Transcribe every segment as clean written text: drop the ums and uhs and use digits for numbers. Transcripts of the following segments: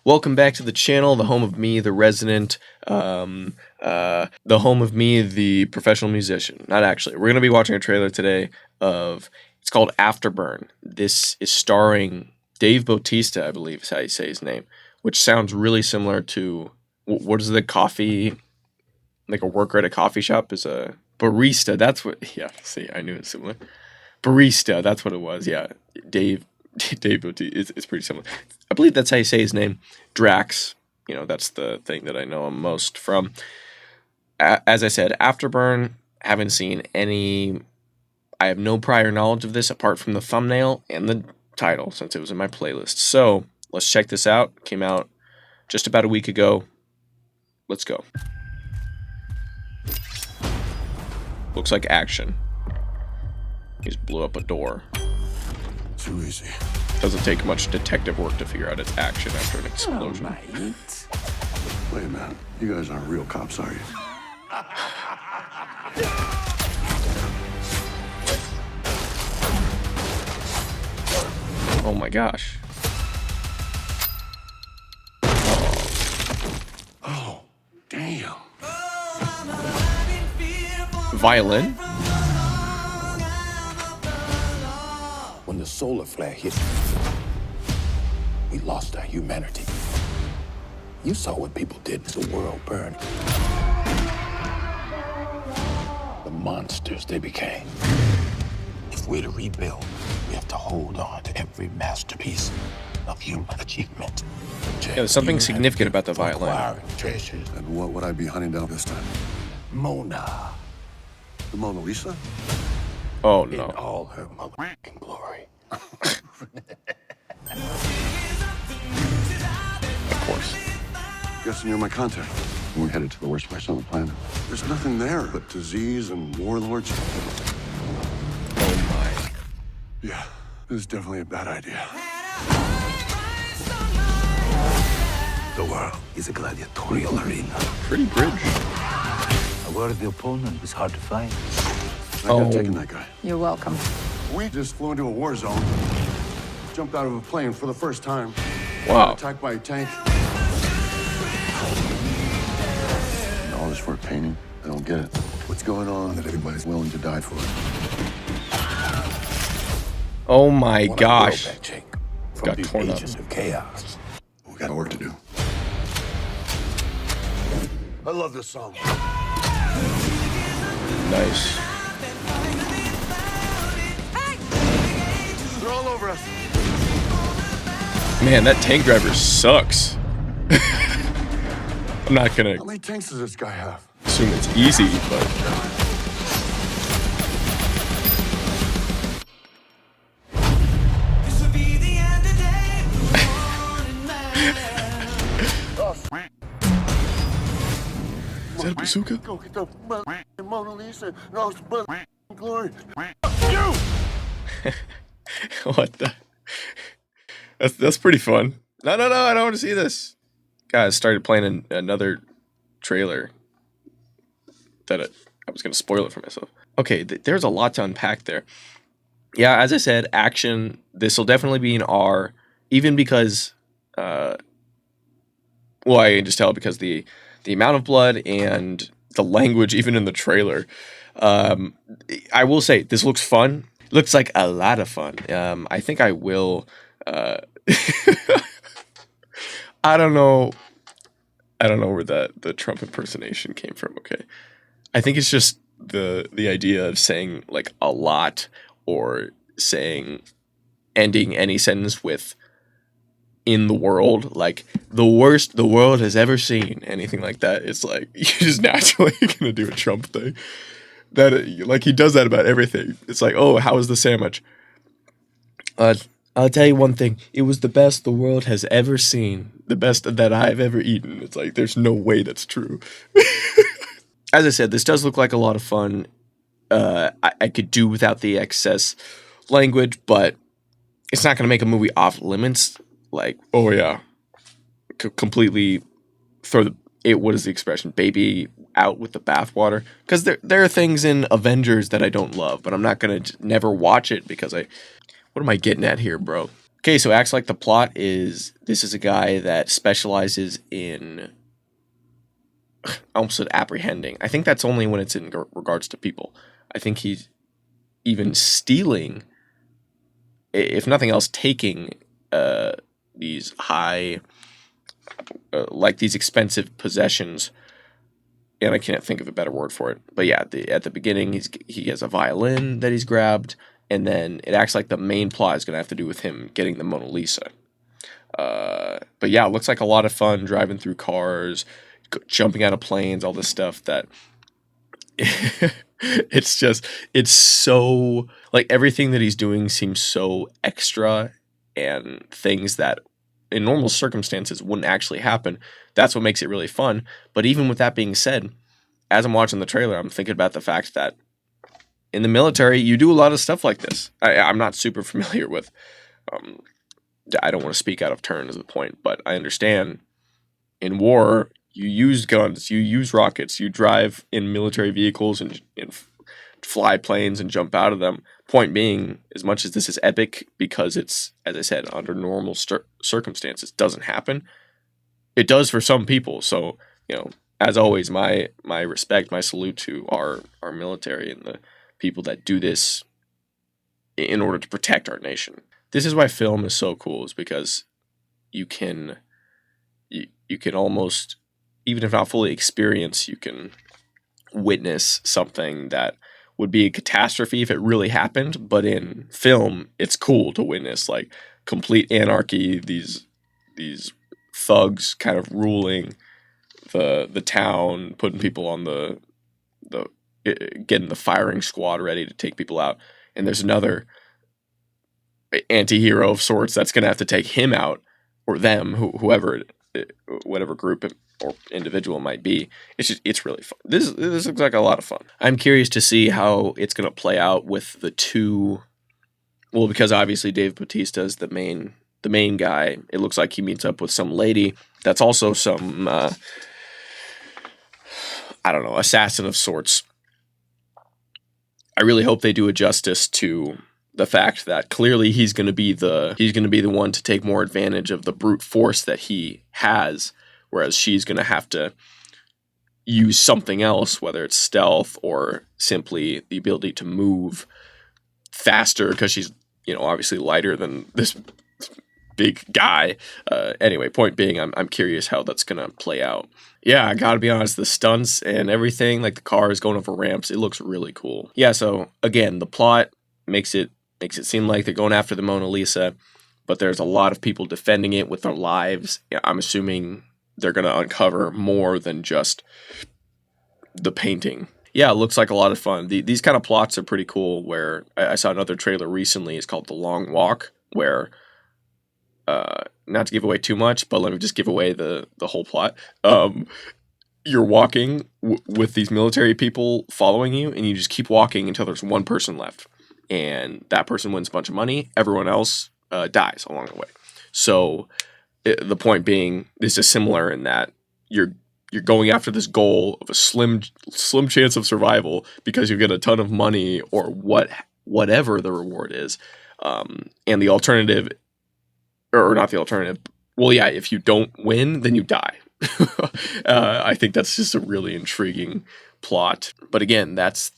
Welcome back to the channel, the home of me, the resident, the home of me, the professional musician. Not actually. We're going to be watching a trailer today of, it's called Afterburn. This is starring Dave Bautista, I believe is how you say his name, which sounds really similar to, what is the coffee, like a worker at a coffee shop is a barista. That's what, yeah, see, I knew it's similar. Barista, that's what it was, yeah. Dave Bautista, it's pretty similar. I believe that's how you say his name. Drax, that's the thing that I know him most from. As I said, Afterburn, haven't seen any. I have no prior knowledge of this apart from the thumbnail and the title since it was in my playlist. So let's check this out. Came out just about a week ago. Let's go. Looks like action. He just blew up a door. Too easy. Doesn't take much detective work to figure out it's action after an explosion. Oh, mate. Wait a minute. You guys aren't real cops, are you? Oh my gosh. Oh, damn. Violin? When the solar flare hit, we lost our humanity. You saw what people did to the world burn. The monsters they became. If we're to rebuild, we have to hold on to every masterpiece of human achievement. Yeah, there's something significant about the violin. Treasures. And what would I be hunting down this time? Mona. The Mona Lisa? Oh In no. all her motherfucking glory. Of course. Guessing you're my contact. We're headed to the worst place on the planet. There's nothing there but disease and warlords. Oh my. Yeah, this is definitely a bad idea. The world is a gladiatorial arena. Pretty bridge. A worthy opponent is hard to find. I could have taken that guy. You're welcome. We just flew into a war zone. Jumped out of a plane for the first time. Wow. Attacked by a tank. And all this for a painting? I don't get it. What's going on that everybody's willing to die for? Oh my gosh. From Got these torn up. agents of chaos. We got work to do. I love this song. Nice. They're all over us. Man, that tank driver sucks. I'm not gonna How many tanks does this guy have? assume it's easy, but is that a bazooka? Go get the Mona Lisa and all the glory. What the? That's pretty fun. No, I don't want to see this. Guys, started playing another trailer that I was going to spoil it for myself. Okay, there's a lot to unpack there. Yeah, as I said, action. This will definitely be an R, even because, I can just tell because the amount of blood and the language, even in the trailer. I will say this looks fun. Looks like a lot of fun. I think I will. I don't know where the Trump impersonation came from. Okay, I think it's just the idea of saying like a lot or ending any sentence with "in the world," like the worst the world has ever seen. Anything like that, it's like you're just naturally gonna do a Trump thing. That like he does that about everything. It's like, oh, how was the sandwich? I'll tell you one thing. It was the best the world has ever seen. The best that I've ever eaten. It's like there's no way that's true. As I said, this does look like a lot of fun. I could do without the excess language, but it's not going to make a movie off limits. Like, oh yeah, completely throw what is the expression? Baby out with the bathwater. Because there are things in Avengers that I don't love, but I'm not going to never watch it because what am I getting at here, bro? Okay, so acts like the plot is this is a guy that specializes in, I almost said apprehending. I think that's only when it's in regards to people. I think he's even stealing, if nothing else, taking these high, like these expensive possessions. And I can't think of a better word for it. But yeah, at the beginning, he has a violin that he's grabbed, and then it acts like the main plot is going to have to do with him getting the Mona Lisa. But yeah, it looks like a lot of fun driving through cars, jumping out of planes, all this stuff that it's so, like, everything that he's doing seems so extra, and things that in normal circumstances wouldn't actually happen. That's what makes it really fun. But even with that being said, as I'm watching the trailer, I'm thinking about the fact that in the military, you do a lot of stuff like this. I'm not super familiar with, I don't want to speak out of turn is the point, but I understand in war, you use guns, you use rockets, you drive in military vehicles and fly planes and jump out of them. Point being, as much as this is epic because it's, as I said, under normal circumstances, doesn't happen, it does for some people. So, as always, my respect, my salute to our military and the people that do this in order to protect our nation. This is why film is so cool, is because you can almost, even if not fully experience, you can witness something that would be a catastrophe if it really happened. But in film, it's cool to witness, like, complete anarchy, these thugs kind of ruling the town, putting people on the getting the firing squad ready to take people out, and there's another anti-hero of sorts that's going to have to take him out, or them, whoever, whatever group or individual it might be. It's really fun. This looks like a lot of fun. I'm curious to see how it's going to play out with the two. Well, because obviously Dave Bautista is the main guy. It looks like he meets up with some lady that's also some I don't know, assassin of sorts. I really hope they do a justice to the fact that clearly he's going to be the one to take more advantage of the brute force that he has, whereas she's going to have to use something else, whether it's stealth or simply the ability to move faster because she's, obviously lighter than this big guy. Anyway, point being, I'm curious how that's going to play out. Yeah, I gotta be honest, the stunts and everything, like the cars going over ramps, it looks really cool. Yeah, so again, the plot makes it seem like they're going after the Mona Lisa, but there's a lot of people defending it with their lives. Yeah, I'm assuming they're going to uncover more than just the painting. Yeah, it looks like a lot of fun. These kind of plots are pretty cool, where I saw another trailer recently. It's called The Long Walk, where, not to give away too much, but let me just give away the whole plot. You're walking with these military people following you, and you just keep walking until there's one person left. And that person wins a bunch of money. Everyone else dies along the way. So the point being, this is similar in that you're going after this goal of a slim chance of survival because you get a ton of money or whatever the reward is. And the alternative, or not the alternative, well, yeah, if you don't win, then you die. I think that's just a really intriguing plot. But again, that's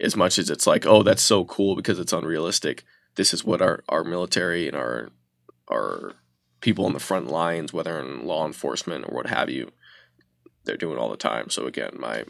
as much as it's like, oh, that's so cool because it's unrealistic, this is what our military and our people on the front lines, whether in law enforcement or what have you, they're doing all the time. So again, my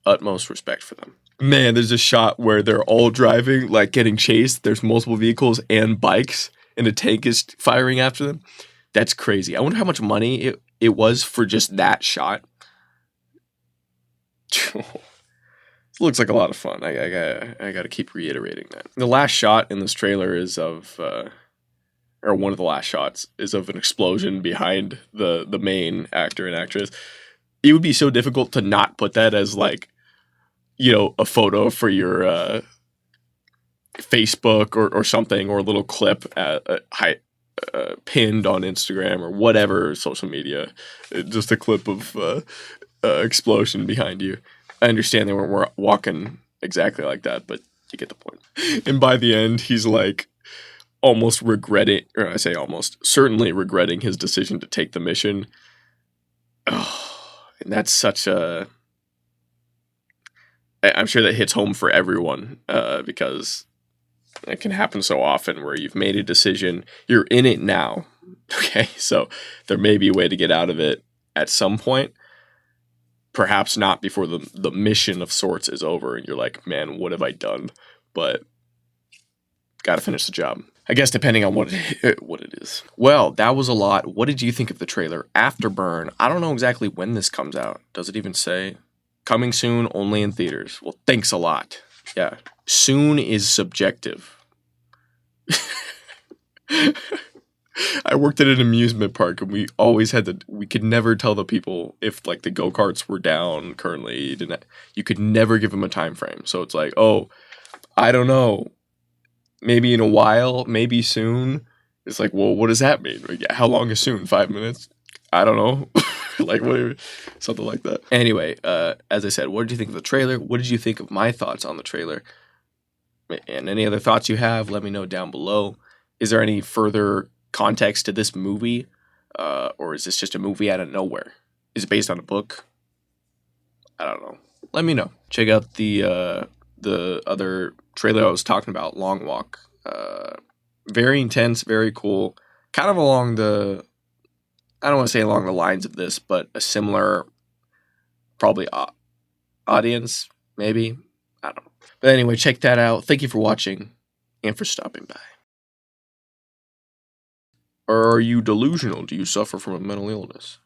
utmost respect for them. Man, there's a shot where they're all driving, like getting chased. There's multiple vehicles and bikes, and a tank is firing after them. That's crazy. I wonder how much money it was for just that shot. It looks like a lot of fun. I got to keep reiterating that. The last shot in this trailer is of, or one of the last shots is of an explosion behind the main actor and actress. It would be so difficult to not put that as, like, a photo for your Facebook or something, or a little clip pinned on Instagram or whatever social media. Just a clip of explosion behind you. I understand they weren't walking exactly like that, but you get the point. And by the end, he's like, almost regretting, or I say almost, certainly regretting his decision to take the mission. Oh, and that's such a. I'm sure that hits home for everyone because it can happen so often where you've made a decision, you're in it now. Okay, so there may be a way to get out of it at some point. Perhaps not before the mission of sorts is over and you're like, man, what have I done? But gotta finish the job. I guess depending on what it is. Well, that was a lot. What did you think of the trailer? Afterburn. I don't know exactly when this comes out. Does it even say? Coming soon, only in theaters. Well, thanks a lot. Yeah. Soon is subjective. I worked at an amusement park and we always we could never tell the people if like the go-karts were down currently. You could never give them a time frame. So it's like, oh, I don't know. Maybe in a while, maybe soon. It's like, well, what does that mean? Like, how long is soon? 5 minutes? I don't know. Like whatever, something like that. Anyway, as I said, what did you think of the trailer? What did you think of my thoughts on the trailer? And any other thoughts you have, let me know down below. Is there any further context to this movie? Or is this just a movie out of nowhere? Is it based on a book? I don't know. Let me know. Check out the other trailer I was talking about, Long Walk. Very intense, very cool. Kind of along the, I don't want to say along the lines of this, but a similar, probably audience, maybe. I don't know. But anyway, check that out. Thank you for watching and for stopping by. Or are you delusional? Do you suffer from a mental illness?